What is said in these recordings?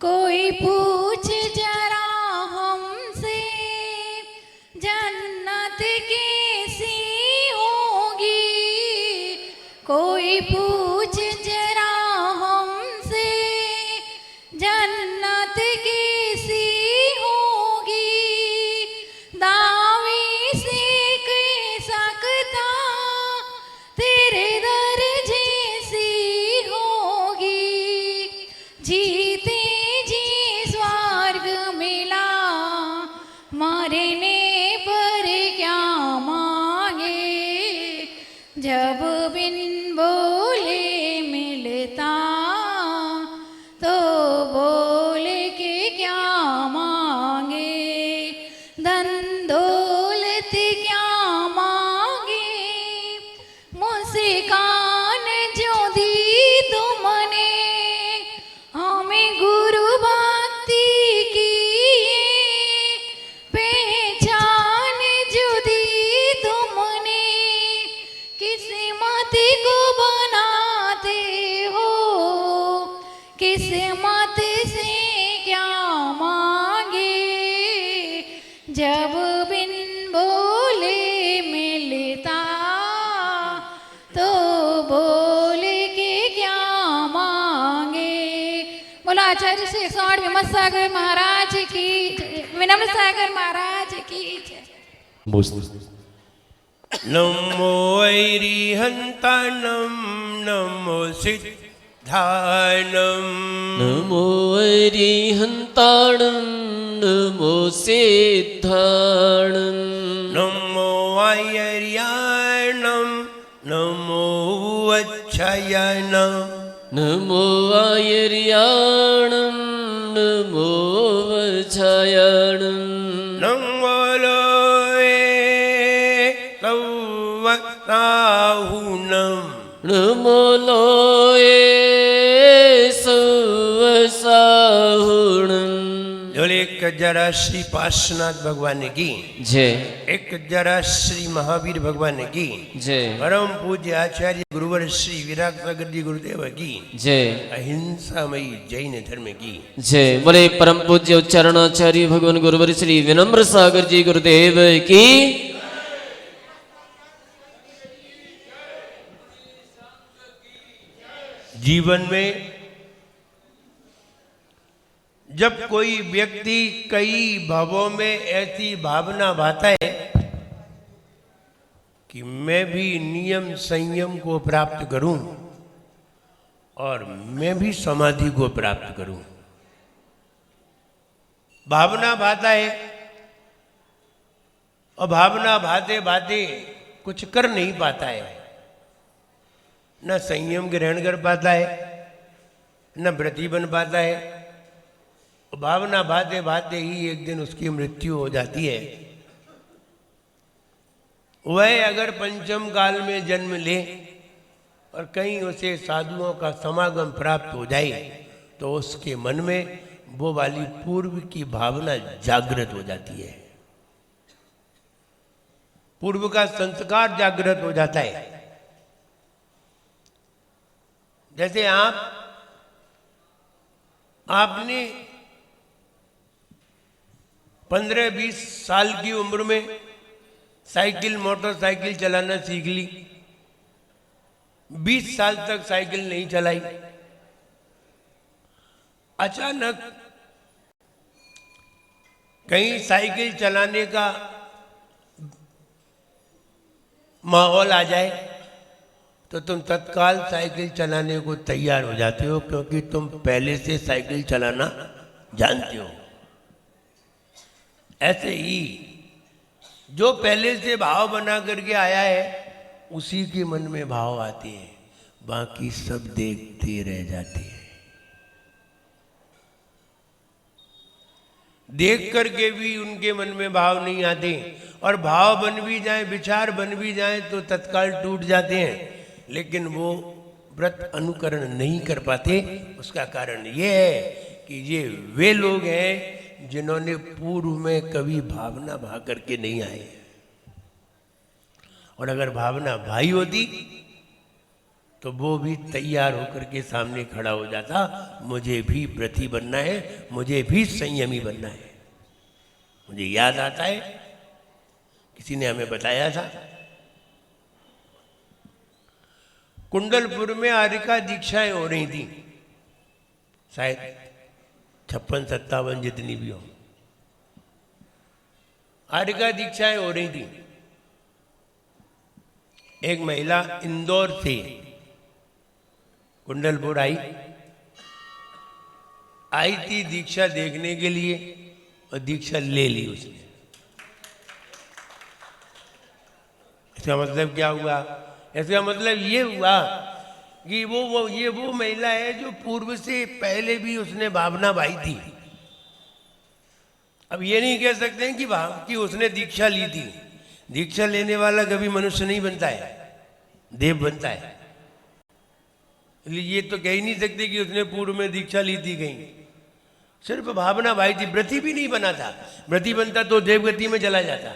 कोई पूछ जरा हमसे जन्नत कैसी होगी, कोई पूछ जरा हमसे जन्नत कैसी होगी, दावे से कह सकता तेरे दर जैसी होगी, जीते जी स्वर्ग मिला मरने पर क्या मांगे, जब बिन बोले मिलता तो बोल के क्या मांगे, धन दौलत क्या मांगे, मुस्कान जो दी तुमने हमें गुरु भक्ति की, पहचान जो दी तुमने किस्मत को बनाते हो, किस्मत से क्या मांगे, जब बिन बोले मिलता तो बोल के क्या मांगे। बोला आचार्य श्री 108 विमल सागर महाराज की जय, विनम्र सागर महाराज की जय। नमो वैरिहन्तानं नमो सिद्धानं नमो अरिहन्ताणं नमो सिद्धाणं नमो वायर्याणं नमो वच्छयनं नमो आयर्याणं नमो वच्छायाणं नमो लोये सौवसाहुनं नमो लोये सवसाहुणं। बोले एक जरा श्री पार्श्वनाथ भगवान की जय एक जरा श्री महावीर भगवान की जय परम पूज्य आचार्य गुरुवर श्री विराट सागर जी गुरुदेव की जय अहिंसामयी जैन धर्म की जय। बोले परम पूज्य उच्चारणाचार्य भगवान गुरुवर श्री विनम्र सागर जी गुरुदेव की। जीवन में जब कोई व्यक्ति कई भावों में ऐसी भावना भाता है कि मैं भी नियम संयम को प्राप्त करूं और मैं भी समाधि को प्राप्त करूं, भावना भाता है और भावना भाते भाते कुछ कर नहीं पाता है, न संयम ग्रहण कर पाता है न व्रती बन पाता है, भावना भाते भाते ही एक दिन उसकी मृत्यु हो जाती है। वह अगर पंचम काल में जन्म ले और कहीं उसे साधुओं का समागम प्राप्त हो जाए तो उसके मन में वो वाली पूर्व की भावना जागृत हो जाती है, पूर्व का संस्कार जागृत हो जाता है। जैसे आपने 15-20 साल की उम्र में साइकिल मोटरसाइकिल चलाना सीख ली, 20 साल तक साइकिल नहीं चलाई, अचानक कहीं साइकिल चलाने का माहौल आ जाए तो तुम तत्काल साइकिल चलाने को तैयार हो जाते हो, क्योंकि तुम पहले से साइकिल चलाना जानते हो। ऐसे ही जो पहले से भाव बना करके आया है उसी के मन में भाव आते हैं, बाकी सब देखते रह जाते हैं। देख करके भी उनके मन में भाव नहीं आते, और भाव बन भी जाए, विचार बन भी जाए तो तत्काल टूट जाते हैं, लेकिन वो व्रत अनुकरण नहीं कर पाते। उसका कारण ये है कि ये वे लोग हैं जिन्होंने पूर्व में कभी भावना भा करके नहीं आए, और अगर भावना भाई होती तो वो भी तैयार होकर के सामने खड़ा हो जाता, मुझे भी व्रती बनना है, मुझे भी संयमी बनना है। मुझे याद आता है किसी ने हमें बताया था, कुंडलपुर में आर्यका दीक्षाएं हो रही थी, शायद 56-57 जितनी भी हो, आर्यका दीक्षाएं हो रही थी। एक महिला इंदौर से कुंडलपुर आई थी दीक्षा देखने के लिए, और दीक्षा ले ली उसने। इसका मतलब क्या हुआ? इसका मतलब ये हुआ कि वो महिला है जो पूर्व से पहले भी उसने भावना भाई थी। अब ये नहीं कह सकते हैं कि उसने दीक्षा ली थी। दीक्षा लेने वाला कभी मनुष्य नहीं बनता है, देव बनता है। इसलिए ये तो कह ही नहीं सकते कि उसने पूर्व में दीक्षा ली थी कहीं। सिर्फ भावना भाई थी, व्रती भी नहीं बना था। व्रती बनता तो देवगति में चला जाता।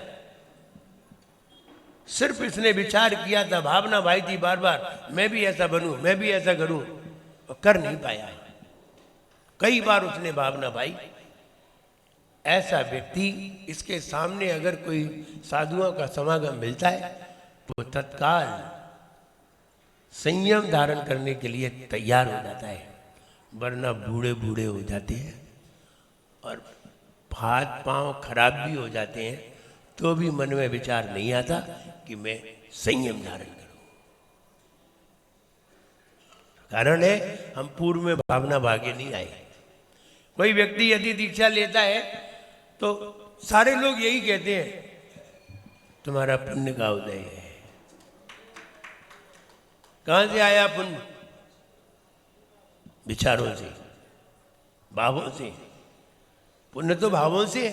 सिर्फ इसने विचार किया था, भावना भाई थी बार बार, मैं भी ऐसा बनूं, मैं भी ऐसा करूं, और कर नहीं पाया। कई बार उसने भावना भाई। ऐसा व्यक्ति, इसके सामने अगर कोई साधुओं का समागम मिलता है तो तत्काल संयम धारण करने के लिए तैयार हो जाता है, वरना बूढ़े बूढ़े हो जाते हैं और हाथ पांव खराब भी हो जाते हैं, तो भी मन में विचार नहीं आता कि मैं संयम धारण करूं। कारण है हम पूर्व में भावना भागे नहीं आए। कोई व्यक्ति यदि दीक्षा लेता है तो सारे लोग यही कहते हैं, तुम्हारा पुण्य का उदय है। कहां से आया पुण्य? विचारों से, भावों से। पुण्य तो भावों से है।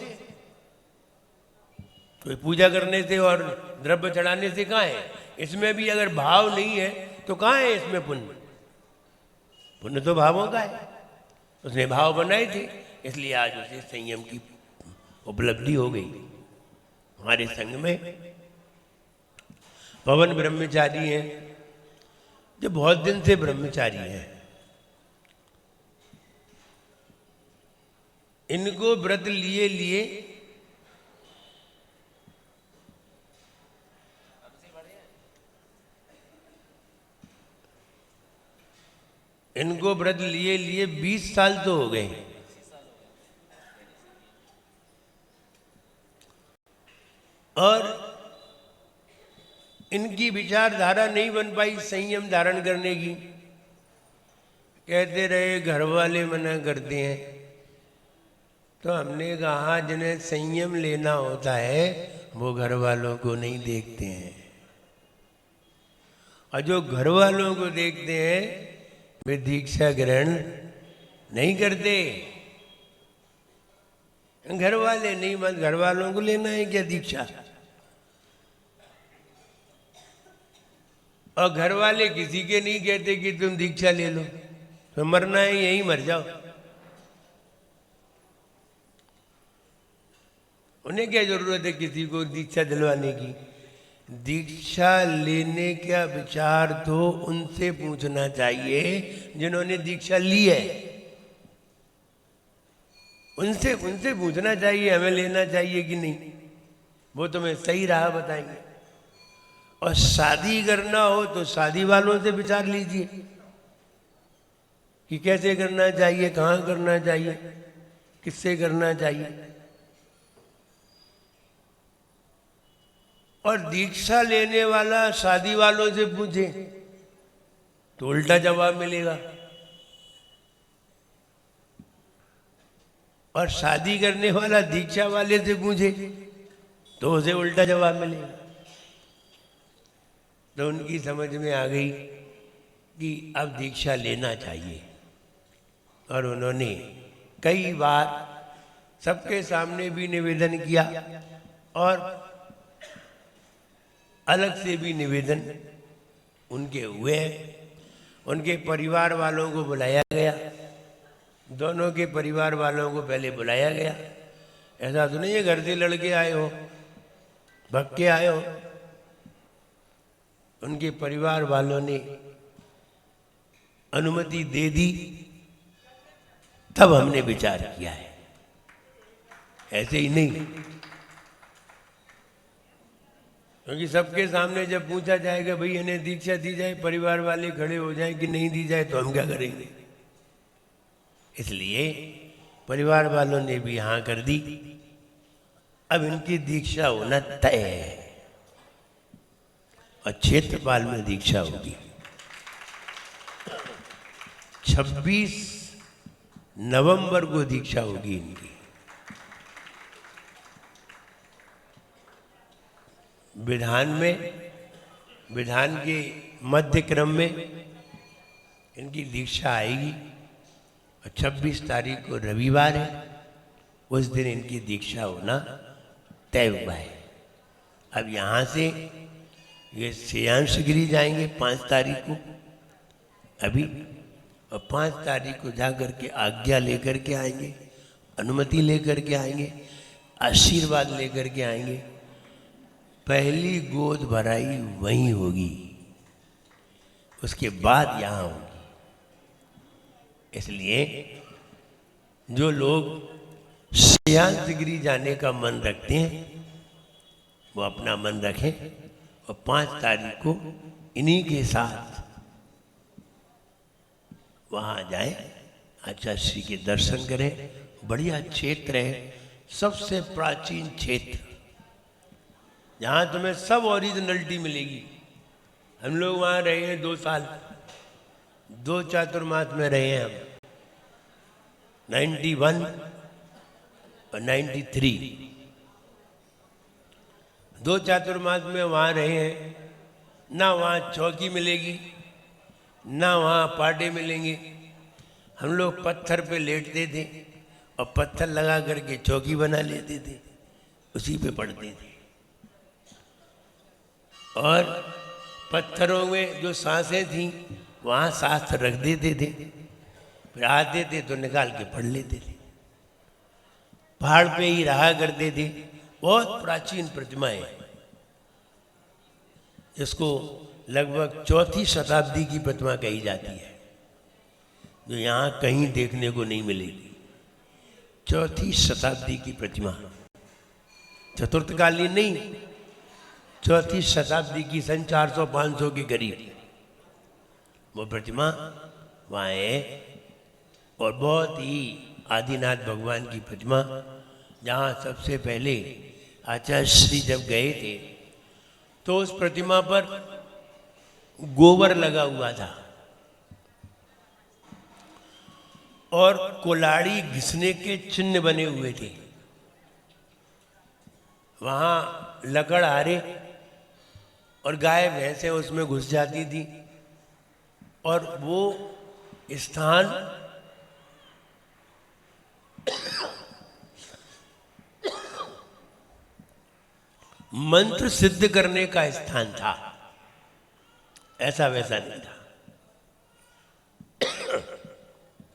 कोई पूजा करने से और द्रव्य चढ़ाने से कहाँ है? इसमें भी अगर भाव नहीं है तो कहाँ है इसमें पुण्य? पुण्य तो भावों का है। उसने भाव बनाए थे, इसलिए आज उसे संयम की उपलब्धि हो गई। हमारे संघ में पवन ब्रह्मचारी हैं जो बहुत दिन से ब्रह्मचारी हैं। इनको व्रत लिए लिए इनको व्रत लिए लिए 20 साल तो हो गए। और इनकी विचारधारा नहीं बन पाई संयम धारण करने की। कहते रहे घर वाले मना करते हैं, तो हमने कहा जिन्हें संयम लेना होता है वो घर वालों को नहीं देखते हैं, और जो घर वालों को देखते हैं वे दीक्षा ग्रहण नहीं करते। घर वाले नहीं, मत घर वालों को लेना है क्या दीक्षा? और घर वाले किसी के नहीं कहते कि तुम दीक्षा ले लो, तो मरना है यहीं मर जाओ। उन्हें क्या जरूरत है किसी को दीक्षा दिलवाने की? दीक्षा लेने का विचार तो उनसे पूछना चाहिए जिन्होंने दीक्षा ली है। उनसे पूछना चाहिए हमें लेना चाहिए कि नहीं, वो तुम्हें सही राह बताएंगे। और शादी करना हो तो शादी वालों से विचार लीजिए कि कैसे करना चाहिए, कहाँ करना चाहिए, किससे करना चाहिए। और दीक्षा लेने वाला शादी वालों से पूछे तो उल्टा जवाब मिलेगा, और शादी करने वाला दीक्षा वाले से पूछे तो उसे उल्टा जवाब मिलेगा। तो उनकी समझ में आ गई कि अब दीक्षा लेना चाहिए, और उन्होंने कई बार सबके सामने भी निवेदन किया और अलग से भी निवेदन उनके हुए। उनके परिवार वालों को बुलाया गया, दोनों के परिवार वालों को पहले बुलाया गया। ऐसा तो नहीं है घर से लड़के आए हो, भग के आए हो। उनके परिवार वालों ने अनुमति दे दी, तब हमने विचार किया है, ऐसे ही नहीं। क्योंकि सबके सामने जब पूछा जाएगा भाई इन्हें दीक्षा दी जाए, परिवार वाले खड़े हो जाए कि नहीं दी जाए, तो हम क्या करेंगे? इसलिए परिवार वालों ने भी हाँ कर दी। अब इनकी दीक्षा होना तय है और क्षेत्रपाल में दीक्षा होगी। 26 नवंबर को दीक्षा होगी इनकी। विधान के मध्य क्रम में इनकी दीक्षा आएगी और 26 तारीख को रविवार है, उस दिन इनकी दीक्षा होना तय हुआ है। अब यहाँ से ये श्रेयांश गिरी जाएंगे 5 तारीख को अभी, और 5 तारीख को जा कर के आज्ञा लेकर के आएंगे, अनुमति लेकर के आएंगे, आशीर्वाद लेकर के आएंगे। पहली गोद भराई वहीं होगी, उसके बाद यहाँ होगी। इसलिए जो लोग श्रेयांश गिरी जाने का मन रखते हैं वो अपना मन रखें और 5 तारीख को इन्हीं के साथ वहाँ जाएं, आचार्य श्री के दर्शन करें। बढ़िया क्षेत्र है, सबसे प्राचीन क्षेत्र, जहाँ तुम्हें सब ओरिजिनलिटी मिलेगी। हम लोग वहाँ रहे हैं 2 साल, 2 चातुर्मास में रहे हैं हम, 91 और 93। 2 चातुर्मास में वहाँ रहे हैं। ना वहाँ चौकी मिलेगी, ना वहाँ पाटे मिलेंगे। हम लोग पत्थर पे लेटते थे और पत्थर लगा करके चौकी बना लेते थे, उसी पे पड़ते थे। और पत्थरों में जो सांसें थीं वहाँ शास्त्र रख देते थे, फिर आते थे तो निकाल के पढ़ लेते थे। पहाड़ पे ही रहा करते थे। बहुत प्राचीन प्रतिमाएं, जिसको लगभग 4थी शताब्दी की प्रतिमा कही जाती है, जो यहाँ कहीं देखने को नहीं मिलेगी। 4थी शताब्दी की प्रतिमा, चतुर्थकालीन नहीं, 4थी शताब्दी की, सन 400-500 के करीब वो प्रतिमा वहाँ है। और बहुत ही आदिनाथ भगवान की प्रतिमा, जहाँ सबसे पहले आचार्य श्री जब गए थे तो उस प्रतिमा पर गोबर लगा हुआ था और कुल्हाड़ी घिसने के चिन्ह बने हुए थे। वहाँ लकड़हारे और गाय भैंसें उसमें घुस जाती थी और वो स्थान मंत्र सिद्ध करने का स्थान था, ऐसा वैसा नहीं था।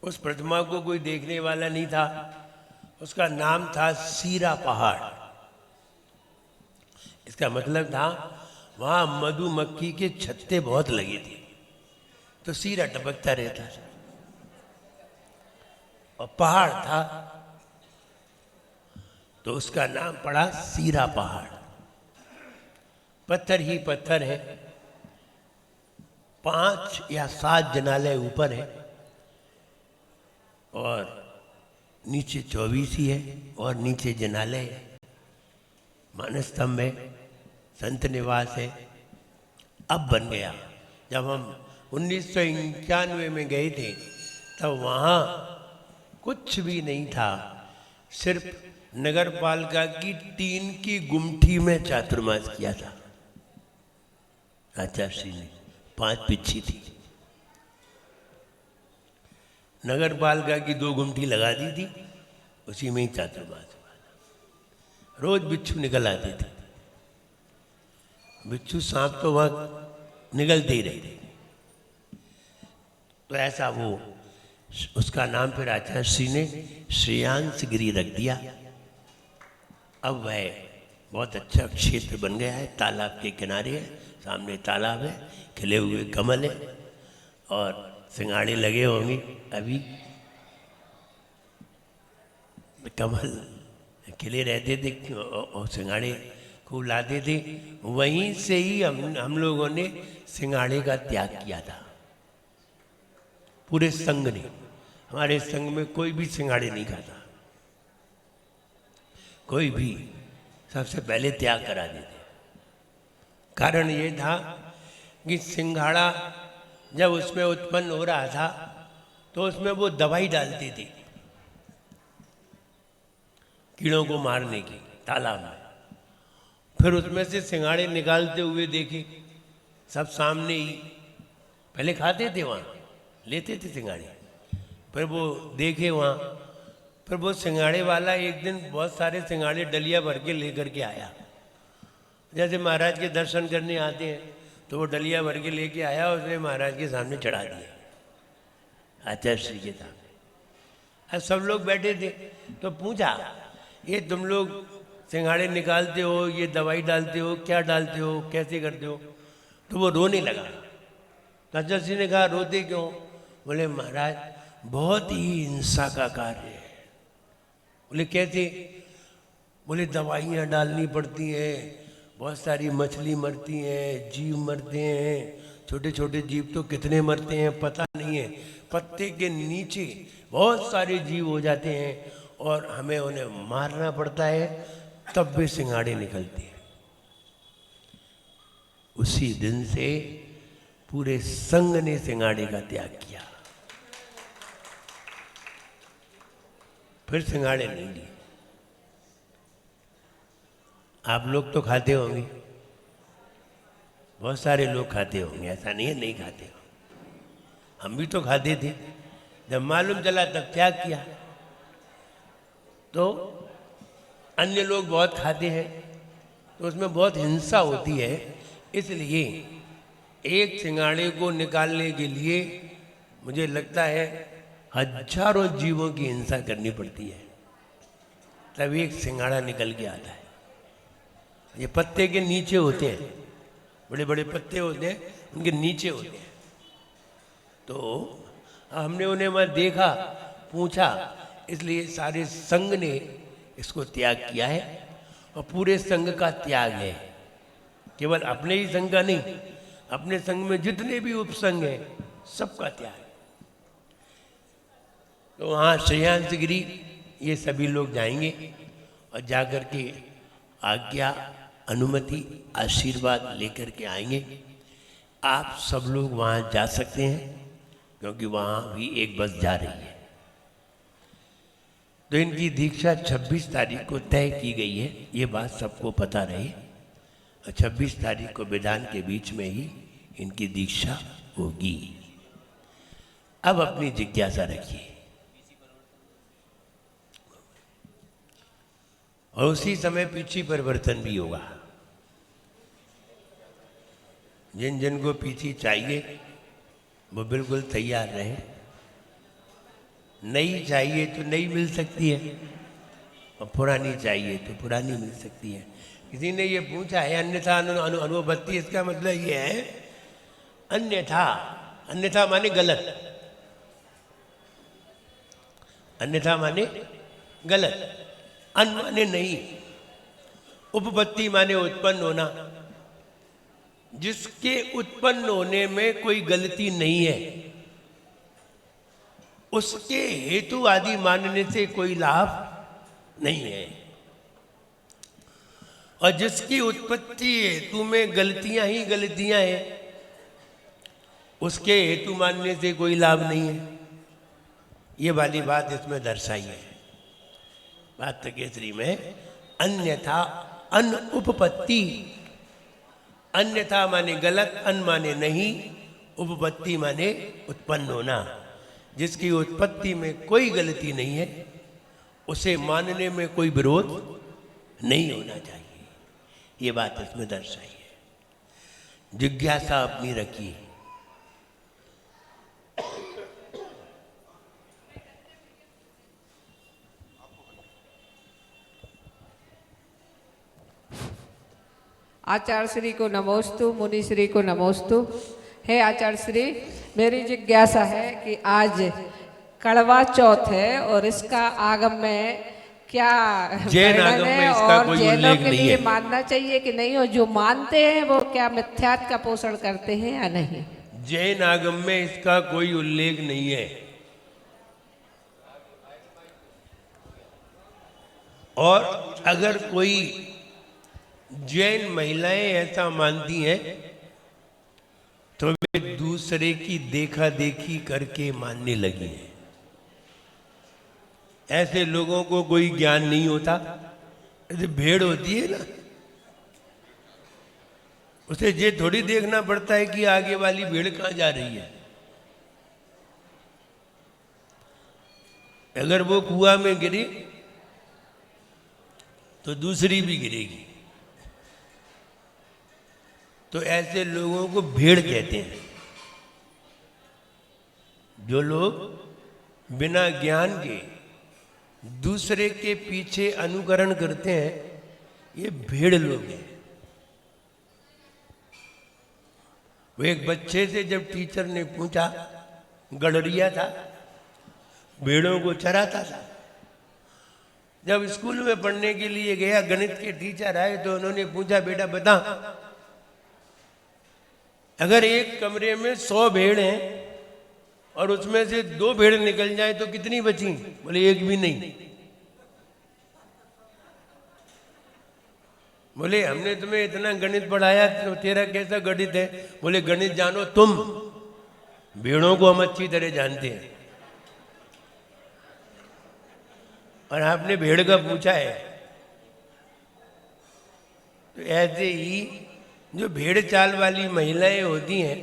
उस प्रतिमा को कोई देखने वाला नहीं था। उसका नाम था सीरा पहाड़। इसका मतलब था वहां मधुमक्खी के छत्ते बहुत लगे थे, तो सीरा टपकता रहता था। और पहाड़ था तो उसका नाम पड़ा सीरा पहाड़। पत्थर ही पत्थर है, 5 या 7 जनालय ऊपर है और नीचे 24 ही है और नीचे जनालय है, मानस्तंभ है, संत निवास है। अब बन गया। जब हम 1991 में गए थे तब वहाँ कुछ भी नहीं था, सिर्फ नगर पालिका की टीन की गुमठी में चातुर्मास किया था आचार्य श्री ने। 5 पिच्छी थी, नगर पालिका की 2 गुमठी लगा दी थी, उसी में ही चातुर्मास हुआ। रोज बिच्छू निकल आते थे। बिच्छू सांप तो वहाँ निकलते ही रहते। तो ऐसा वो, उसका नाम फिर आचार्य श्री ने श्रेयांश गिरी रख दिया। अब वह बहुत अच्छा क्षेत्र बन गया है, तालाब के किनारे है, सामने तालाब है, खिले हुए कमल है और सिंगाड़े लगे होंगे अभी, कमल खिले रहते थे और सिंगाड़े खूब लाते थे। वहीं से ही हम लोगों ने सिंगाड़े का त्याग किया था, पूरे संघ ने। हमारे संघ में कोई भी सिंगाड़े नहीं खाता, कोई भी, सबसे पहले त्याग करा देते। कारण ये था कि सिंघाड़ा जब उसमें उत्पन्न हो रहा था तो उसमें वो दवाई डालती थी कीड़ों को मारने की तालाब में। फिर उसमें से सिंगाड़े निकालते हुए देखे सब सामने ही। पहले खाते थे वहाँ, लेते थे सिंगाड़े, फिर वो देखे वहाँ। फिर वो सिंगाड़े वाला एक दिन बहुत सारे सिंगाड़े डलिया भर के लेकर के आया। जैसे महाराज के दर्शन करने आते हैं तो वो डलिया भर के लेके आया, उसने महाराज के सामने चढ़ा दिया, आचार्य श्री के सामने। अब सब लोग बैठे थे तो पूछा, ये तुम लोग सिंगाड़े निकालते हो, ये दवाई डालते हो, क्या डालते हो, कैसे करते हो? तो वो रोने लगा। आचार्य श्री ने कहा, रोते क्यों? बोले महाराज बहुत ही हिंसा का कार्य है। बोले कैसे? बोले दवाइयाँ डालनी पड़ती हैं, बहुत सारी मछली मरती हैं, जीव मरते हैं, छोटे छोटे जीव तो कितने मरते हैं पता नहीं है। पत्ते के नीचे बहुत सारे जीव हो जाते हैं और हमें उन्हें मारना पड़ता है, तब वे सिंगाड़े निकलते हैं। उसी दिन से पूरे संघ ने सिंगाड़े का त्याग किया, फिर सिंगाड़े नहीं लिए। आप लोग तो खाते होंगे, बहुत सारे लोग खाते होंगे, ऐसा नहीं है नहीं खाते हो। हम भी तो खाते थे, जब मालूम चला तब त्याग किया। तो अन्य लोग बहुत खाते हैं तो उसमें बहुत हिंसा होती है, इसलिए एक सिंगाड़े को निकालने के लिए मुझे लगता है हजारों जीवों की हिंसा करनी पड़ती है, तब एक सिंगाड़ा निकल के आता है। ये पत्ते के नीचे होते हैं, बड़े बड़े पत्ते होते हैं, उनके नीचे होते हैं। तो हमने उन्हें वहाँ देखा, पूछा, इसलिए सारे संघ ने इसको त्याग किया है। और पूरे संघ का त्याग है, केवल अपने ही संघ का नहीं, अपने संघ में जितने भी उपसंघ हैं सबका त्याग। तो वहाँ श्रेयांश गिरी ये सभी लोग जाएंगे और जाकर के आज्ञा, अनुमति, आशीर्वाद लेकर के आएंगे। आप सब लोग वहाँ जा सकते हैं क्योंकि वहाँ भी एक बस जा रही है। तो इनकी दीक्षा 26 तारीख को तय की गई है, ये बात सबको पता रहे। और 26 तारीख को मैदान के बीच में ही इनकी दीक्षा होगी। अब अपनी जिज्ञासा रखिए और उसी समय पीछी परिवर्तन भी होगा। जिन जिन को पीछी चाहिए वो बिल्कुल तैयार रहे। नई चाहिए तो नई मिल सकती है और पुरानी चाहिए तो पुरानी मिल सकती है। किसी ने ये पूछा है अन्यथा अनुपत्ति, इसका मतलब ये है अन्यथा, अन्यथा माने गलत, अन्यथा माने गलत, अन माने नहीं, उपपत्ति माने उत्पन्न होना, जिसके उत्पन्न होने में कोई गलती नहीं है उसके हेतु आदि मानने से कोई लाभ नहीं है। और जिसकी उत्पत्ति हेतु में गलतियां ही गलतियां हैं उसके हेतु मानने से कोई लाभ नहीं है। ये वाली बात इसमें दर्शाई है बात केसरी में। अन्यथा अन उपपत्ति, अन्यथा माने गलत, अन माने नहीं, उपपत्ति माने उत्पन्न होना। जिसकी उत्पत्ति में कोई गलती नहीं है उसे मानने में कोई विरोध नहीं होना चाहिए। ये बात इसमें दर्शाई है। जिज्ञासा अपनी रखिए। आचार्य श्री को नमोस्तु, मुनि श्री को नमोस्तु। हे आचार्य श्री, मेरी जिज्ञासा है कि आज कड़वा चौथ है और इसका आगम में क्या जैन वर्णन आगम में है इसका और कोई जैनों उल्लेख के नहीं लिए है। मानना चाहिए कि नहीं, और जो मानते हैं वो क्या मिथ्यात्व का पोषण करते हैं या नहीं? जैन आगम में इसका कोई उल्लेख नहीं है। और अगर कोई जैन महिलाएं ऐसा मानती हैं तो वे दूसरे की देखा देखी करके मानने लगी हैं। ऐसे लोगों को कोई ज्ञान नहीं होता। ऐसे भेड़ होती है ना, उसे ये थोड़ी देखना पड़ता है कि आगे वाली भेड़ कहां जा रही है। अगर वो कुआं में गिरी तो दूसरी भी गिरेगी। तो ऐसे लोगों को भेड़ कहते हैं। जो लोग बिना ज्ञान के दूसरे के पीछे अनुकरण करते हैं, ये भेड़ लोग हैं। वो एक बच्चे से जब टीचर ने पूछा, गडरिया था, भेड़ों को चराता था। जब स्कूल में पढ़ने के लिए गया, गणित के टीचर आए तो उन्होंने पूछा, बेटा बता, अगर एक कमरे में 100 भेड़ हैं और उसमें से 2 भेड़ निकल जाए तो कितनी बची? बोले एक भी नहीं। बोले हमने तुम्हें इतना गणित पढ़ाया तो तेरा कैसा गणित है? बोले गणित जानो तुम, भेड़ों को हम अच्छी तरह जानते हैं। और आपने भेड़ का पूछा है। तो ऐसे ही जो भेड़ चाल वाली महिलाएं होती हैं,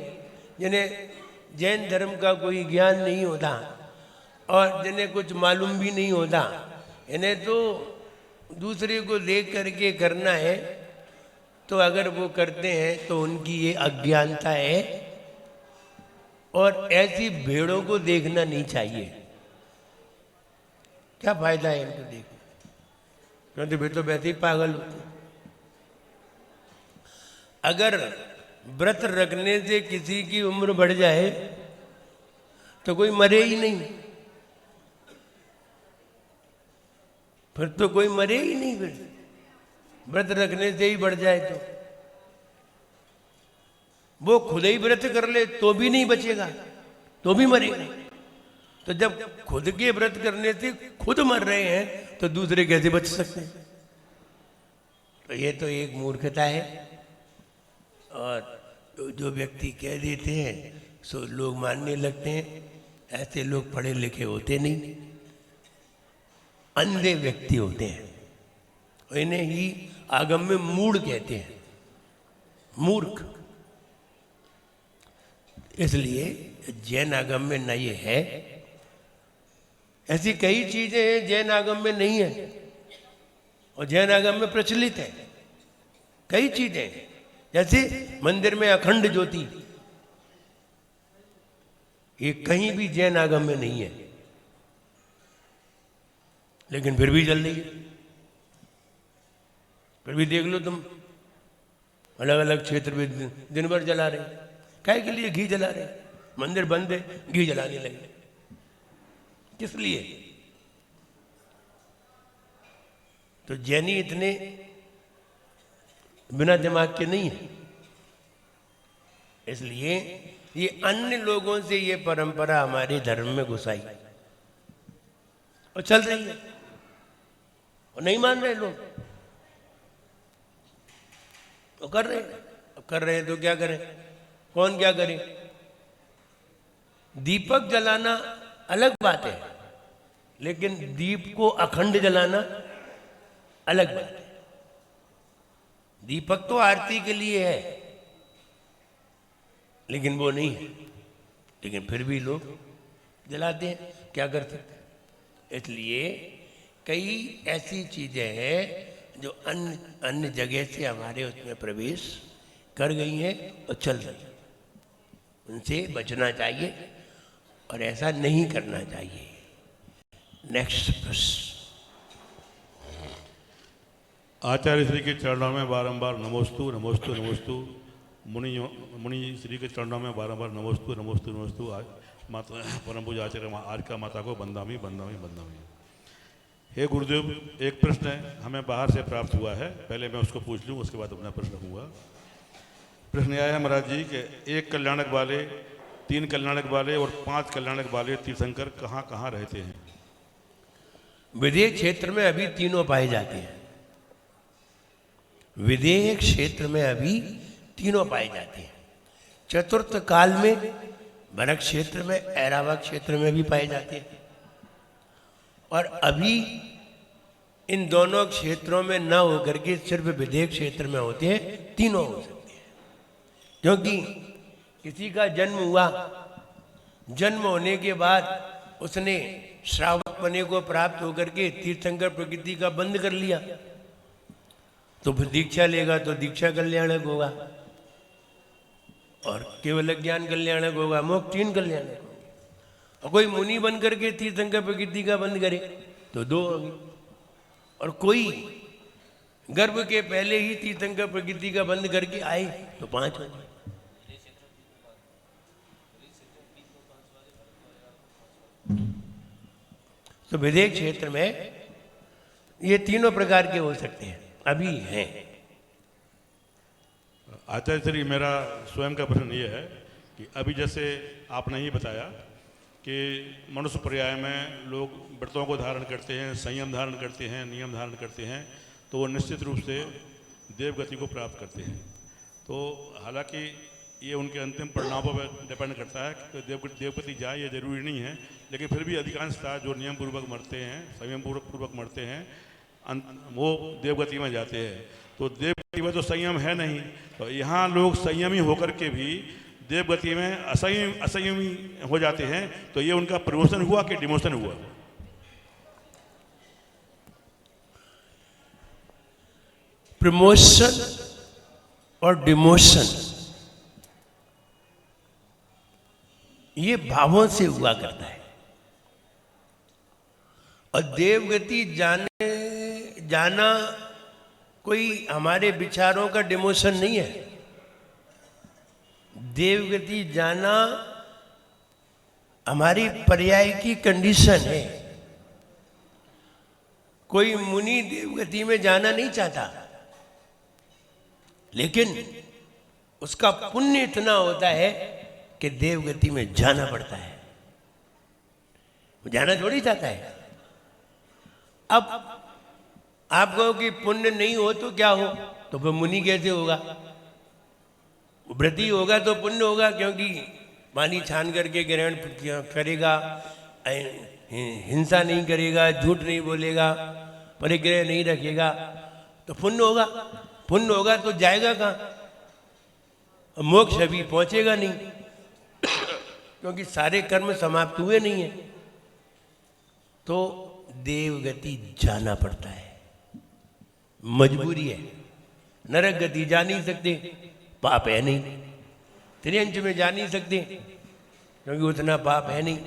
जिन्हें जैन धर्म का कोई ज्ञान नहीं होता और जिन्हें कुछ मालूम भी नहीं होता, इन्हें तो दूसरे को देख करके करना है। तो अगर वो करते हैं तो उनकी ये अज्ञानता है। और ऐसी भेड़ों को देखना नहीं चाहिए। क्या फायदा है इनको देखने? क्योंकि वे तो वैसे ही पागल होते हैं। अगर व्रत रखने से किसी की उम्र बढ़ जाए तो कोई मरे ही नहीं, फिर तो कोई मरे ही नहीं। फिर व्रत रखने से ही बढ़ जाए तो वो खुद ही व्रत कर ले तो भी नहीं बचेगा, तो भी मरेगा। तो जब खुद के व्रत करने से खुद मर रहे हैं तो दूसरे कैसे बच सकते हैं? तो ये तो एक मूर्खता है। और जो व्यक्ति कह देते हैं सो लोग मानने लगते हैं। ऐसे लोग पढ़े लिखे होते नहीं, अंधे व्यक्ति होते हैं। इन्हें ही आगम में मूढ़ कहते हैं, मूर्ख। इसलिए जैन आगम में न ये है। ऐसी कई चीजें हैं जैन आगम में नहीं है और जैन आगम में प्रचलित है। कई चीजें, जैसे मंदिर में अखंड ज्योति, ये कहीं भी जैन आगम में नहीं है, लेकिन फिर भी जल रही है। फिर भी देख लो तुम, अलग अलग क्षेत्र में दिन भर जला रहे। काहे के लिए? घी जला रहे। मंदिर बंद है, घी जलाने लगे। किस लिए? तो जैनी इतने बिना दिमाग के नहीं है। इसलिए ये अन्य लोगों से ये परंपरा हमारे धर्म में घुसाई और चल रही है और नहीं मान रहे लोग, तो कर रहे हैं। अब कर रहे हैं तो क्या करें? कौन क्या करे? दीपक जलाना अलग बात है, लेकिन दीप को अखंड जलाना अलग बात है। दीपक तो आरती के लिए है, लेकिन वो नहीं है। लेकिन फिर भी लोग जलाते हैं, क्या कर सकते हैं? इसलिए कई ऐसी चीजें हैं जो अन्य जगह से हमारे उसमें प्रवेश कर गई हैं और चल रही हैं। उनसे बचना चाहिए और ऐसा नहीं करना चाहिए। नेक्स्ट प्रश्न। आचार्य श्री के चरणों में बारंबार नमोस्तु नमोस्तु नमोस्तु। मुनि श्री के चरणों में बार नमोस्तु नमोस्तु नमोस्तु आज माता परम पूज्य आचार्य आज का माता को बंदामी बंदामी बंदामी। हे गुरुदेव, एक प्रश्न है हमें बाहर से प्राप्त हुआ है, पहले मैं उसको पूछ लूँ, उसके बाद अपना प्रश्न रखूँगा। प्रश्न आया है महाराज जी के 1 कल्याणक वाले, 3 कल्याणक वाले और 5 कल्याणक वाले तीर्थंकर कहाँ कहाँ रहते हैं? विदेह क्षेत्र में अभी तीनों पाए जाते हैं। विदेह क्षेत्र में अभी तीनों पाए जाते हैं। चतुर्थ काल में वनक क्षेत्र में, ऐरावत क्षेत्र में भी पाए जाते हैं। और अभी इन दोनों क्षेत्रों में न होकर के सिर्फ विदेह क्षेत्र में होते हैं, तीनों हो सकते हैं। क्योंकि किसी का जन्म हुआ, जन्म होने के बाद उसने श्रावक बने को प्राप्त होकर के तीर्थंकर प्रकृति का बंद कर लिया, तो फिर दीक्षा लेगा तो दीक्षा कल्याणक होगा और केवल ज्ञान कल्याणक होगा, मोक्ष 3 कल्याणक होगा। और कोई मुनि बन करके तीर्थंकर प्रकृति का बंद करे तो 2 होंगे, और कोई गर्भ के पहले ही तीर्थंकर प्रकृति का बंद करके आए तो 5 होंगे। तो विदेह क्षेत्र में ये तीनों प्रकार के हो सकते हैं, अभी हैं। आचार्य श्री, मेरा स्वयं का प्रश्न ये है कि अभी जैसे आपने ही बताया कि मनुष्य पर्याय में लोग व्रतों को धारण करते हैं, संयम धारण करते हैं, नियम धारण करते हैं, तो वो निश्चित रूप से देवगति को प्राप्त करते हैं। तो हालांकि ये उनके अंतिम परिणामों पर डिपेंड करता है कि देवगति जाए, ये जरूरी नहीं है, लेकिन फिर भी अधिकांशतः जो नियम पूर्वक मरते हैं, संयम पूर्वक मरते हैं, वो देवगति में जाते हैं। तो देवगति में तो संयम है नहीं, तो यहाँ लोग संयमी होकर के भी देवगति में असंयमी हो जाते हैं, तो ये उनका प्रमोशन हुआ कि डिमोशन हुआ? प्रमोशन और डिमोशन ये भावों से हुआ करता है, और देवगति जाना कोई हमारे विचारों का डिमोशन नहीं है। देवगति जाना हमारी पर्याय की कंडीशन है। कोई मुनि देवगति में जाना नहीं चाहता, लेकिन उसका पुण्य इतना होता है कि देवगति में जाना पड़ता है। वो जाना थोड़ी चाहता है। अब आप कहो कि पुण्य नहीं हो तो क्या हो, तो फिर मुनि कैसे होगा? व्रती होगा तो पुण्य होगा, क्योंकि पानी छान करके ग्रहण करेगा, हिंसा नहीं करेगा, झूठ नहीं बोलेगा, परिग्रह नहीं रखेगा, तो पुण्य होगा। पुण्य होगा तो जाएगा कहाँ? मोक्ष अभी पहुंचेगा नहीं, क्योंकि सारे कर्म समाप्त हुए नहीं है। तो देवगति जाना पड़ता है, मजबूरी है। नरक गति जा नहीं सकते, पाप है नहीं। त्रियंच में जा नहीं सकते, क्योंकि उतना पाप है नहीं।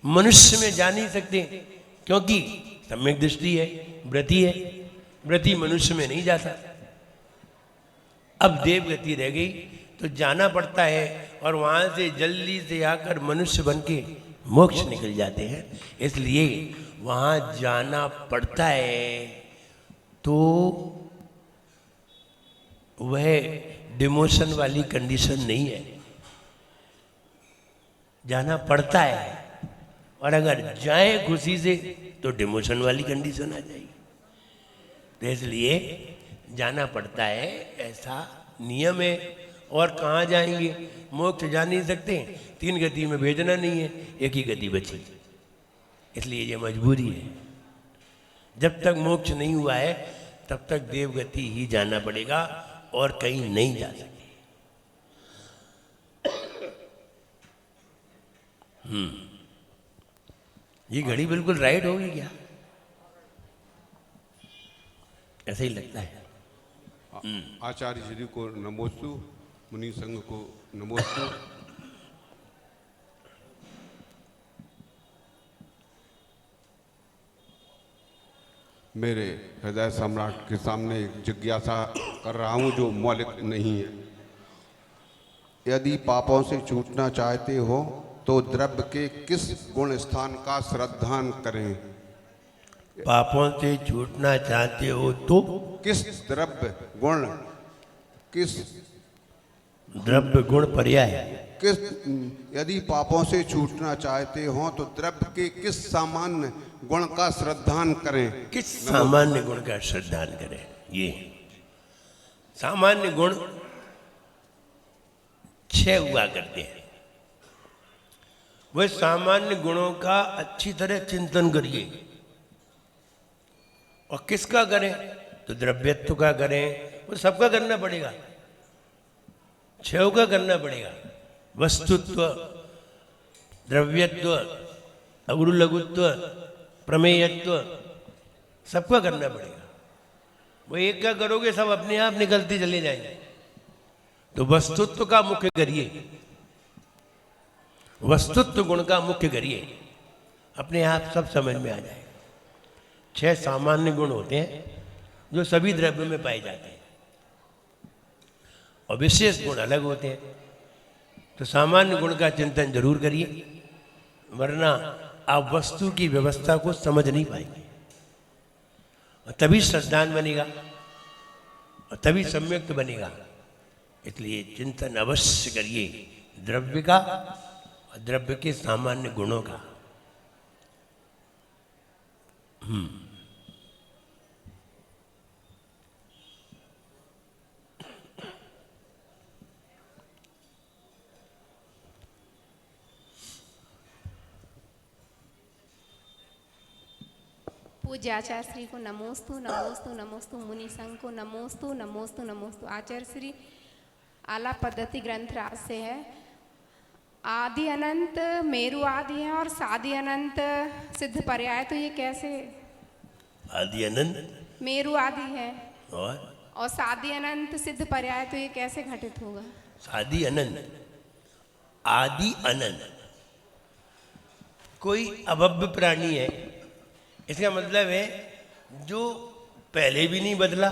मनुष्य में जा नहीं सकते, क्योंकि सम्यक दृष्टि है, व्रती है। व्रती मनुष्य में नहीं जाता। अब देवगति रह गई तो जाना पड़ता है, और वहां से जल्दी से आकर मनुष्य बन के मोक्ष निकल जाते हैं। इसलिए वहां जाना पड़ता है, तो वह डिमोशन वाली कंडीशन नहीं है, जाना पड़ता है। और अगर जाए खुशी से तो डिमोशन वाली कंडीशन आ जाएगी। तो इसलिए जाना पड़ता है, ऐसा नियम है। और कहाँ जाएंगे? मोक्ष जा नहीं सकते, 3 गति में भेजना नहीं है, एक ही गति बची। इसलिए ये मजबूरी है। जब तक मोक्ष नहीं हुआ है तब तक देवगति ही जाना पड़ेगा, और कहीं नहीं जा सकते। ये घड़ी बिल्कुल राइट होगी क्या? ऐसा ही लगता है। आचार्य श्री को नमोस्तु, मुनि संघ को नमोस्तु। मेरे हृदय सम्राट के सामने एक जिज्ञासा कर रहा हूं जो मौलिक नहीं है। यदि पापों से छूटना चाहते हो तो द्रव्य के किस गुण स्थान का श्रद्धान करें? पापों से छूटना चाहते हो तो किस द्रव्य गुण किस द्रव्य गुण पर्याय किस यदि पापों से छूटना चाहते हो तो द्रव्य के किस सामान्य गुण का श्रद्धान करें? किस सामान्य गुण का श्रद्धान करें? ये सामान्य गुण 6 हुआ करते हैं। वह सामान्य गुणों का अच्छी तरह चिंतन करिए। और किसका करें? तो द्रव्यत्व का करें, वो सबका करना पड़ेगा, 6 का करना पड़ेगा। वस्तुत्व, द्रव्यत्व, अगुरु लघुत्व, प्रमेयत्व, सबका करना पड़ेगा। वो एक का करोगे सब अपने आप निकलते चले जाएंगे। तो वस्तुत्व का मुख्य करिए, वस्तुत्व गुण का मुख्य करिए, अपने आप सब समझ में आ जाएगा। 6 सामान्य गुण होते हैं जो सभी द्रव्य में पाए जाते हैं, और विशेष गुण अलग होते हैं। तो सामान्य गुण का चिंतन जरूर करिए, वरना आप वस्तु की व्यवस्था को समझ नहीं पाएंगे, और तभी श्रद्धान बनेगा और तभी सम्यक्त बनेगा। इसलिए चिंतन अवश्य करिए द्रव्य का और द्रव्य के सामान्य गुणों का। पूज्य आचार्य श्री को नमोस्तु नमोस्तु नमोस्तु, मुनि संघ को नमोस्तु नमोस्तु नमोस्तु। आचार्य श्री आला पद्धति ग्रंथ राज से है। आदि अनंत मेरु आदि है और सादि अनंत सिद्ध पर्याय, तो ये कैसे? आदि अनंत मेरु आदि है और सादि अनंत सिद्ध पर्याय, तो ये कैसे घटित होगा? सादि अनंत, आदि अनंत कोई अभव्य प्राणी है। इसका मतलब है जो पहले भी नहीं बदला,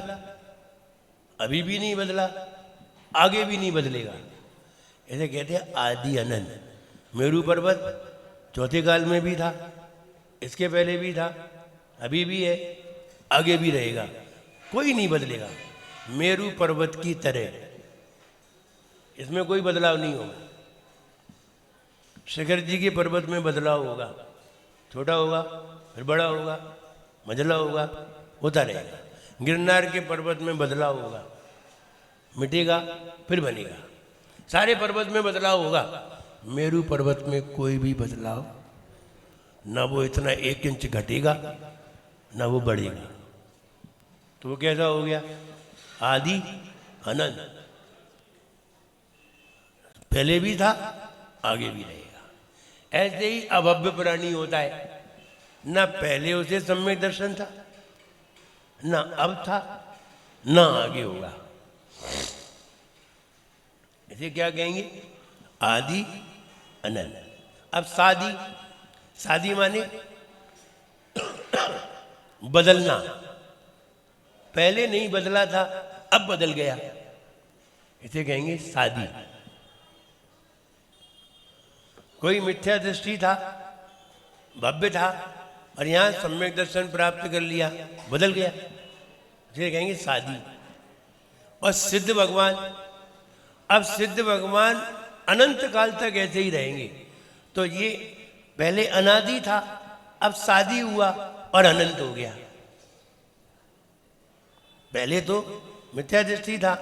अभी भी नहीं बदला, आगे भी नहीं बदलेगा। ऐसे कहते हैं आदि अनंत। मेरू पर्वत चौथे काल में भी था, इसके पहले भी था, अभी भी है, आगे भी रहेगा, कोई नहीं बदलेगा। मेरू पर्वत की तरह इसमें कोई बदलाव नहीं होगा। शिखर जी के पर्वत में बदलाव होगा, छोटा होगा फिर बड़ा होगा, मझला होगा, होता रहेगा। गिरनार के पर्वत में बदलाव होगा, मिटेगा फिर बनेगा। सारे पर्वत में बदलाव होगा, मेरू पर्वत में कोई भी बदलाव ना, वो इतना 1 इंच घटेगा ना वो बढ़ेगा। तो वो कैसा हो गया? आदि अनंत, पहले भी था आगे भी रहेगा। ऐसे ही अभव्य प्राणी होता है, ना पहले उसे सम्यक दर्शन था, ना अब था, ना आगे होगा। इसे क्या कहेंगे? आदि अनंत। अब सादी, सादी माने बदलना। पहले नहीं बदला था, अब बदल गया, इसे कहेंगे सादी। कोई मिथ्या दृष्टि था, भव्य था, और यहाँ सम्यक दर्शन प्राप्त कर लिया, बदल गया, इसे कहेंगे सादी। और सिद्ध भगवान, अब सिद्ध भगवान अनंत काल तक ऐसे ही रहेंगे। तो ये पहले अनादि था, अब सादी हुआ और अनंत हो गया। पहले तो मिथ्या दृष्टि था,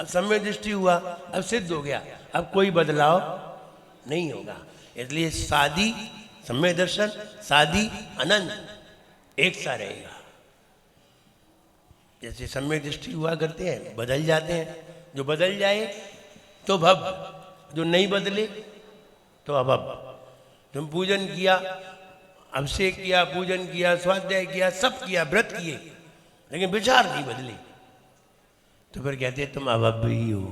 अब सम्यक दृष्टि हुआ, अब सिद्ध हो गया, अब कोई बदलाव नहीं होगा। इसलिए सादी सम्यक दर्शन, सादी अनंत एक सा रहेगा। जैसे सम्यक दृष्टि हुआ करते हैं, बदल जाते हैं, जो बदल जाए तो भव, जो नहीं बदले तो अभव। तुम पूजन किया, अभिषेक किया, पूजन किया, स्वाध्याय किया, सब किया, व्रत किए, लेकिन विचार नहीं बदले, तो फिर कहते हैं तुम अभव ही हो।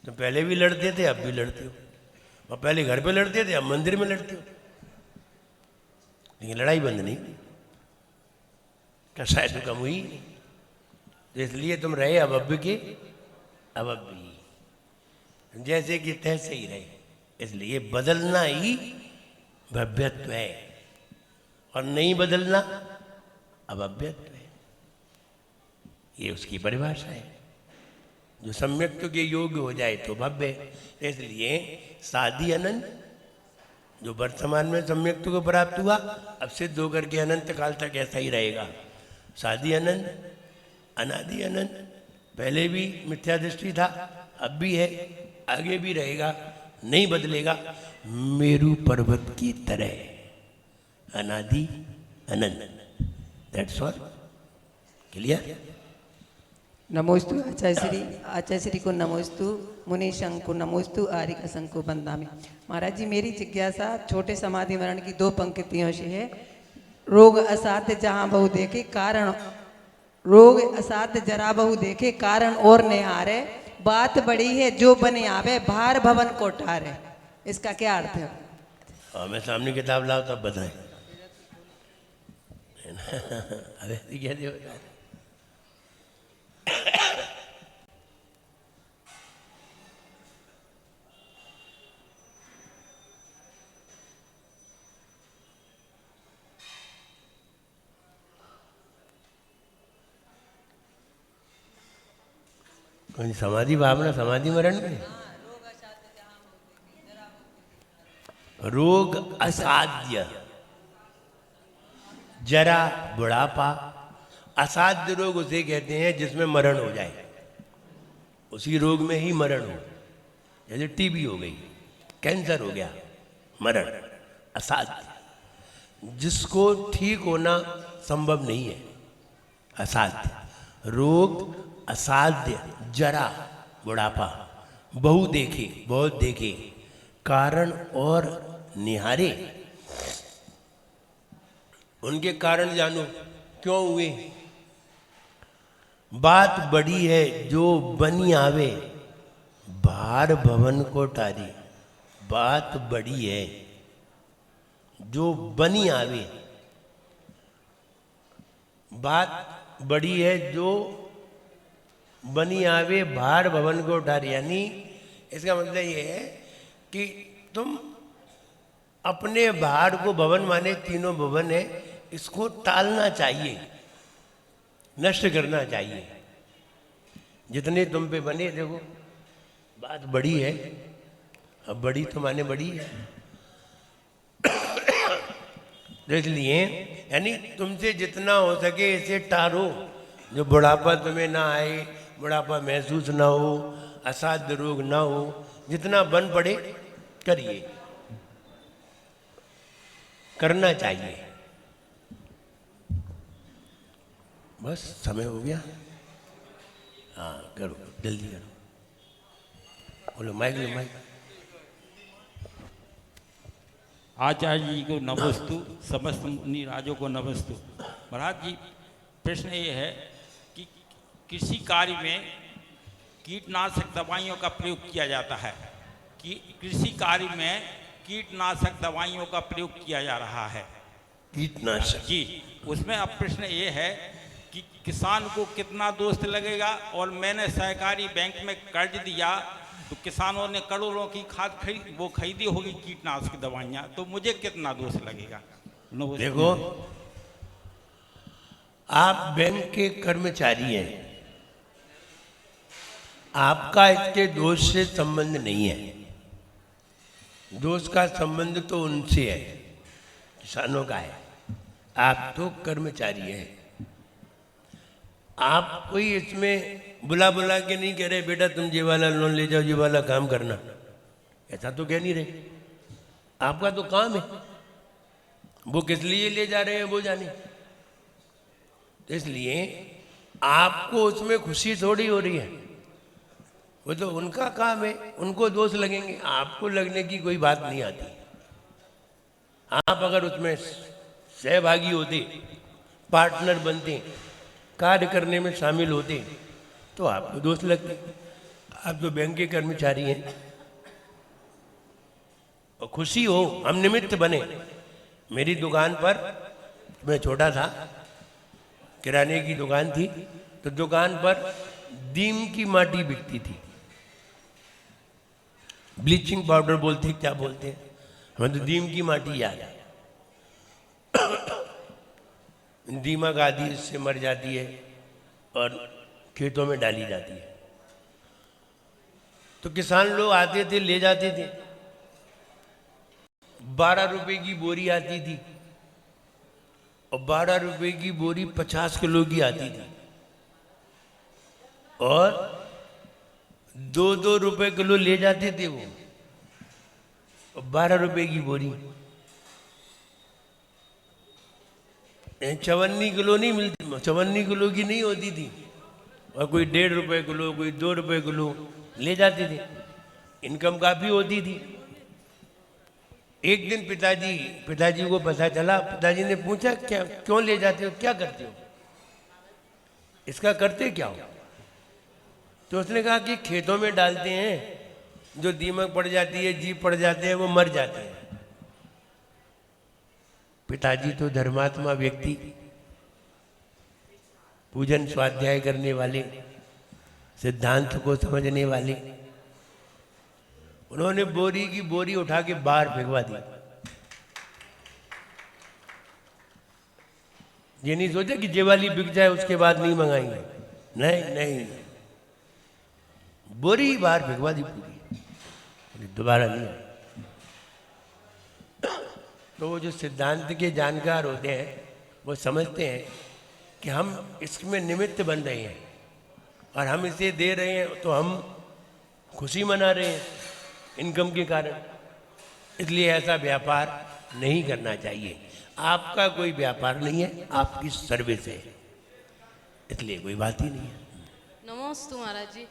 तुम पहले भी लड़ते थे, अब भी लड़ते हो, और पहले घर पे लड़ते थे, अब मंदिर में लड़ते हो, लेकिन लड़ाई बंद नहीं, कसाय तो कम हुई। तो इसलिए तुम रहे अभव्य के अभव्य ही। जैसे कि तैसे ही रहे। इसलिए बदलना ही भव्यत्व है और नहीं बदलना अभव्यत्व है। ये उसकी परिभाषा है। जो सम्यक्त्व के योग्य हो जाए तो भव्य है। इसलिए साधी अनंत, जो वर्तमान में सम्यक्त्व को प्राप्त हुआ, अब सिद्ध होकर के अनंत काल तक ऐसा ही रहेगा। साधी अनंत, अनादि अनंत, पहले भी मिथ्या दृष्टि था, अब भी है, आगे भी रहेगा, नहीं बदलेगा। मेरू पर्वत की तरह अनादि अनंत। That's all. क्लियर? नमोस्तु आचार्य श्री को नमोस्तु, मुनि शंख को नमोस्तु, आर्य संघ को बंदामी। महाराज जी, मेरी जिज्ञासा छोटे समाधि मरण की 2 पंक्तियों से है। रोग असाध्य जहाँ बहु देखे कारण, रोग असाध्य जरा बहु देखे कारण और ने हारे, बात बड़ी है जो बने आवे भार भवन को टारे। इसका क्या अर्थ है? हाँ, मैं सामने किताब लाओ तब बताएं। अरे क्या दे कौन समाधि भावना, समाधि मरण में रोग असाध्य, जरा बुढ़ापा। असाध्य रोग उसे कहते हैं जिसमें मरण हो जाए, उसी रोग में ही मरण हो। जैसे टीबी हो गई, कैंसर हो गया, मरण असाध्य। जिसको ठीक होना संभव नहीं है, असाध्य रोग। असाध्य जरा बुढ़ापा, बहु देखे, बहुत देखे, कारण और निहारे। उनके कारण जानो क्यों हुए। बात बड़ी है जो बनी आवे भार भवन को टारी। बात बड़ी है जो बनी आवे, बात बड़ी है जो बनी आवे भार भवन को टारी। यानी इसका मतलब ये है कि तुम अपने भार को, भवन माने तीनों भवन है, इसको टालना चाहिए, नष्ट करना चाहिए। जितने तुम पे बने, देखो बात बड़ी है, अब बड़ी तो माने बड़ी है। तो इसलिए यानी तुमसे जितना हो सके इसे टारो, जो बुढ़ापा तुम्हें ना आए, बुढ़ापा महसूस ना हो, असाध्य रोग ना हो, जितना बन पड़े करिए, करना चाहिए। बस समय हो गया। हाँ करो, जल्दी करो। बोलो माइक लो, माइक। आचार्य जी को नमस्तु, समस्त मुनि राजों को नमस्तु। महाराज जी, प्रश्न ये है कि कृषि कार्य में कीटनाशक दवाइयों का प्रयोग किया जाता है, कि कृषि कार्य में कीटनाशक दवाइयों का प्रयोग किया जा रहा है। कीटनाशक जी, उसमें अब प्रश्न ये है कि किसान को कितना दोष लगेगा। और मैंने सहकारी बैंक में कर्ज दिया तो किसानों ने करोड़ों की खाद खरीदी होगी, कीटनाशक दवाइयाँ, तो मुझे कितना दोष लगेगा? देखो, आप बैंक के कर्मचारी हैं, आपका इसके दोष से संबंध नहीं है। दोष का संबंध तो उनसे है, किसानों का है। आप तो कर्मचारी हैं। आप कोई इसमें बुला बुला के नहीं कह रहे बेटा तुम ये वाला लोन ले जाओ, ये वाला काम करना, ऐसा तो कह नहीं रहे। आपका तो काम है, वो किस लिए ले जा रहे हैं वो जाने। तो इसलिए आपको उसमें खुशी थोड़ी हो रही है, वो तो उनका काम है, उनको दोष लगेंगे, आपको लगने की कोई बात नहीं आती। आप अगर उसमें सहभागी होते, पार्टनर बनते, कार्य करने में शामिल होते, तो आपको दोष लगते। आप तो बैंक के कर्मचारी हैं और खुशी हो, हम निमित्त बने। मेरी दुकान पर, मैं छोटा था, किराने की दुकान थी, तो दुकान पर दीम की माटी बिकती थी। ब्लीचिंग पाउडर बोलते हैं, क्या बोलते हैं, हमें तो दीम की माटी याद है। दीमक आदि इससे मर जाती है और खेतों में डाली जाती है। तो किसान लोग आते थे, ले जाते थे। 12 रुपए की बोरी आती थी और 12 रुपए की बोरी 50 किलो की आती थी और 2-2 रुपए किलो ले जाते थे वो, और 12 रुपए की बोरी। 54 किलो नहीं मिलती, 54 किलो की नहीं होती थी, और कोई 1.5 रुपए किलो, कोई 2 रुपए किलो ले जाते थे। इनकम काफी होती थी। एक दिन पिताजी को पता चला। पिताजी ने पूछा, क्या क्यों ले जाते हो, क्या करते हो, इसका करते क्या हो? तो उसने कहा कि खेतों में डालते हैं, जो दीमक पड़ जाती है, जीव पड़ जाते हैं, वो मर जाते हैं। पिताजी तो धर्मात्मा व्यक्ति, पूजन स्वाध्याय करने वाले, सिद्धांत को समझने वाले, उन्होंने बोरी की बोरी उठा के बाहर फेंकवा दी। ये नहीं सोचा कि ये वाली बिक जाए उसके बाद नहीं मंगाएंगे, नहीं, बोरी ही बाहर फेंकवा दी पूरी, दोबारा नहीं आई। तो वो जो सिद्धांत के जानकार होते हैं वो समझते हैं कि हम इसमें निमित्त बन रहे हैं और हम इसे दे रहे हैं तो हम खुशी मना रहे हैं इनकम के कारण, इसलिए ऐसा व्यापार नहीं करना चाहिए। आपका कोई व्यापार नहीं है, आपकी सर्विस है, इसलिए कोई बात ही नहीं है। नमोस्तु महाराज जी।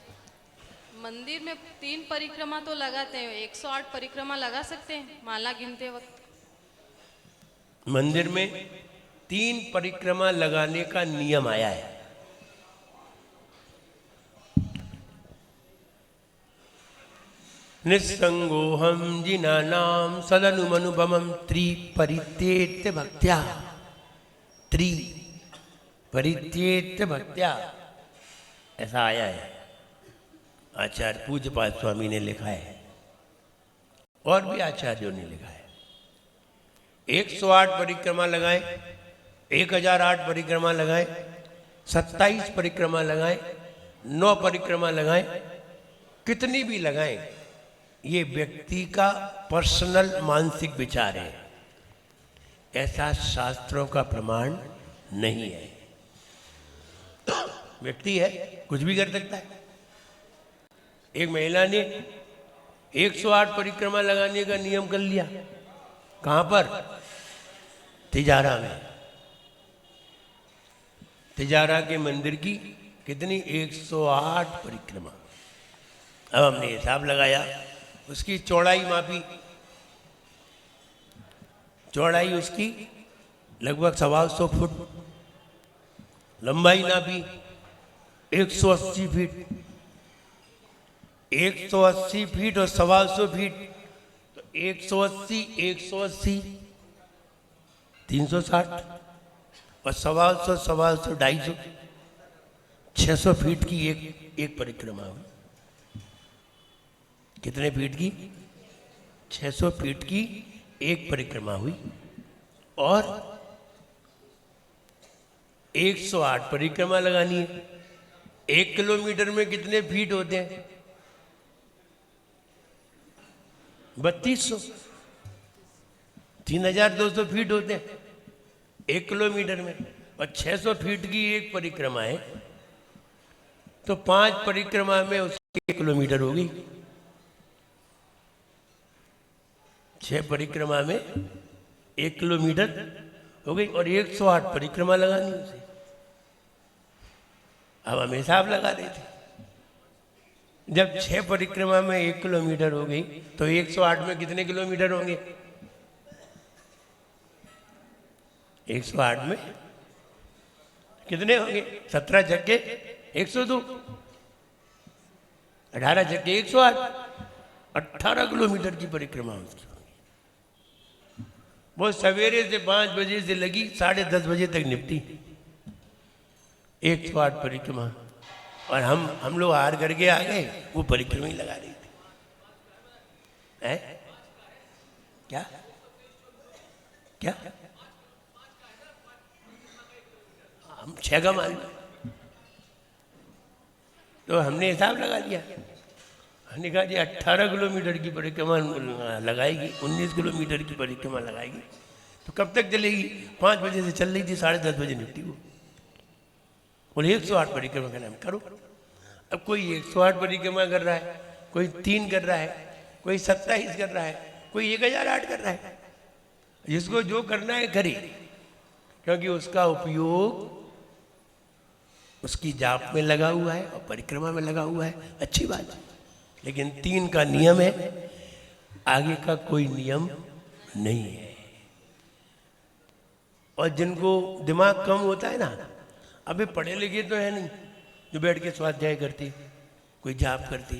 मंदिर में 3 परिक्रमा तो लगाते हैं, 108 परिक्रमा लगा सकते हैं माला गिनते वक्त? मंदिर में 3 परिक्रमा लगाने का नियम आया है। निस्संगोहम जिनानाम सदनुमनुभवम त्रिपरित्येत्य भक्त्या, त्रिपरित्येत्य भक्त्या, ऐसा आया है। आचार्य पूज्यपाद स्वामी ने लिखा है और भी आचार्यों ने लिखा है। 108 परिक्रमा लगाए, 1008 परिक्रमा लगाए, 27 परिक्रमा लगाए, 9 परिक्रमा लगाए, कितनी भी लगाएं, ये व्यक्ति का पर्सनल मानसिक विचार है, ऐसा शास्त्रों का प्रमाण नहीं है। व्यक्ति है, कुछ भी कर सकता है। एक महिला ने 108 परिक्रमा लगाने का नियम कर लिया। कहां पर? तिजारा में। तिजारा के मंदिर की कितनी? 108 परिक्रमा। अब हमने हिसाब लगाया, उसकी चौड़ाई मापी, चौड़ाई उसकी लगभग 125 फुट, लंबाई नापी 180 फीट, 180 फीट और 125 फीट, तो 180 360 और 125 250 600 फीट की एक परिक्रमा हुई। कितने फीट की? 600 फीट की एक परिक्रमा हुई। और 108 परिक्रमा लगानी है। 1 किलोमीटर में कितने फीट होते हैं? 3200, 3200 फीट होते हैं 1 किलोमीटर में, और 600 फीट की एक परिक्रमा है, तो 5 परिक्रमा में उसकी 1 किलोमीटर होगी। 6 परिक्रमा में 1 किलोमीटर हो गई, और 108 परिक्रमा लगानी उसे। अब हम हिसाब लगा रहे थे, जब 6 परिक्रमा में 1 किलोमीटर हो गई तो 108 में कितने किलोमीटर होंगे? 108 में कितने होंगे? 17 छक्के 102, 18 छक्के 108, 18 किलोमीटर की परिक्रमा उसकी। वो सवेरे से 5 बजे से लगी, 10:30 बजे तक निपटी 108 परिक्रमा। और हम लोग हार करके आ गए, वो परिक्रमा ही लगा रही थी। है क्या क्या हम 6 का मान तो हमने हिसाब लगा लिया। हमने कहा जी 18 किलोमीटर की परिक्रमा लगाएगी, 19 किलोमीटर की परिक्रमा लगाएगी तो कब तक चलेगी? 5 बजे से चल रही थी, 10:30 बजे निपटी वो। बोले 108 परिक्रमा का नाम करो। अब कोई 108 परिक्रमा कर रहा है, कोई 3 कर रहा है, कोई 27 कर रहा है, कोई 1008 कर रहा है। जिसको जो करना है करे, क्योंकि उसका उपयोग उसकी जाप में लगा हुआ है और परिक्रमा में लगा हुआ है, अच्छी बात है। लेकिन 3 का नियम है, आगे का कोई नियम नहीं है। और जिनको दिमाग कम होता है ना, अभी पढ़े लिखे तो है नहीं जो बैठ के स्वाध्याय करते, कोई जाप करते,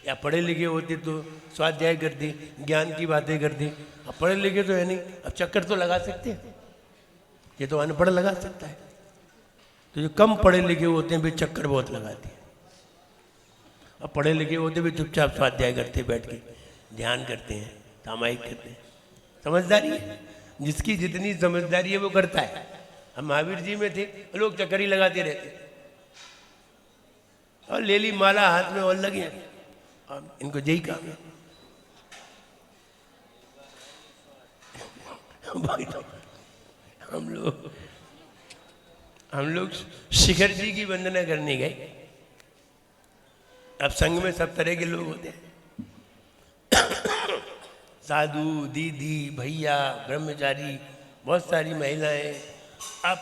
या पढ़े लिखे होते तो स्वाध्याय करते, ज्ञान की बातें करते। अब पढ़े लिखे तो है नहीं, अब चक्कर तो लगा सकते हैं, ये तो अनपढ़ लगा सकता है। तो जो कम पढ़े लिखे होते हैं वे चक्कर बहुत लगाते हैं। अब पढ़े लिखे होते वे चुपचाप स्वाध्याय करते, बैठ के ध्यान करते हैं, सामायिक करते हैं। समझदारी है, जिसकी जितनी समझदारी है वो करता है। हम महावीर जी में थे, लोग चक्कर ही लगाते रहते और ले ली माला हाथ में और लगे, और इनको यही काम है। हम लोग शिखर जी की वंदना करने गए। अब संघ में सब तरह के लोग होते हैं, साधु, दीदी, भैया, ब्रह्मचारी, बहुत सारी महिलाएं। अब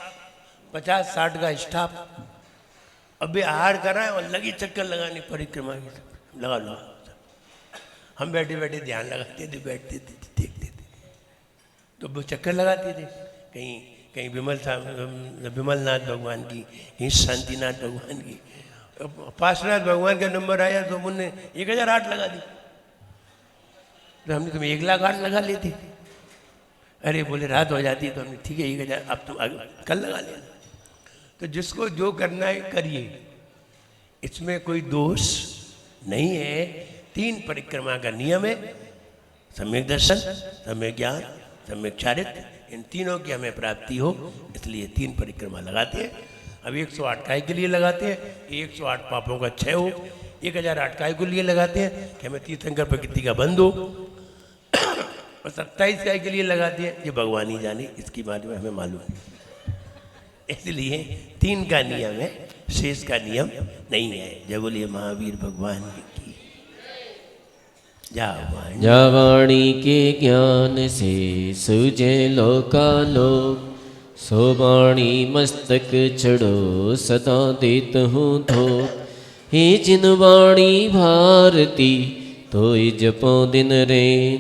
50-60 का स्टाफ अबे आहार कराए और लगी चक्कर लगाने परिक्रमा की, लगा लो। हम बैठे बैठे ध्यान लगाते थे, बैठते थे, देखते थे, तो वो चक्कर लगाते थे। कहीं कहीं विमलनाथ भगवान की, कहीं शांतिनाथ भगवान की। पार्श्वनाथ भगवान का नंबर आया तो उन्होंने 1008 लगा दी। तो हमने तुम्हें 108 लगा लेते। अरे बोले रात हो जाती तो हमने ठीक है 1000, अब तुम कल लगा लेना। तो जिसको जो करना है करिए, इसमें कोई दोष नहीं है। 3 परिक्रमा का नियम है, सम्यक दर्शन, सम्यक ज्ञान, सम्यक चारित्र। इन तीनों की हमें प्राप्ति हो, इसलिए 3 परिक्रमा लगाते हैं। अब 108 काय के लिए लगाते हैं, 108 पापों का क्षय हो। 1008 काय के लिए लगाते हैं कि हमें तीर्थंकर प्रकृति का बंध हो। और 27 काय के लिए लगाते हैं, ये भगवान ही जाने, इसकी बारे में हमें मालूम है। इसलिए 3 का नियम है, शेष का नियम नहीं है। जय बोलिए महावीर भगवान की। जावाणी के ज्ञान से सूझे लोकालोक, सोवाणी मस्तक चढ़ो सदा देत हूँ धोख। हे जिन वाणी भारती तोय जपो दिन रैन,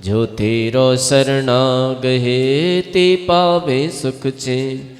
जो तेरो शरणा गहे ते पावे सुख चैन।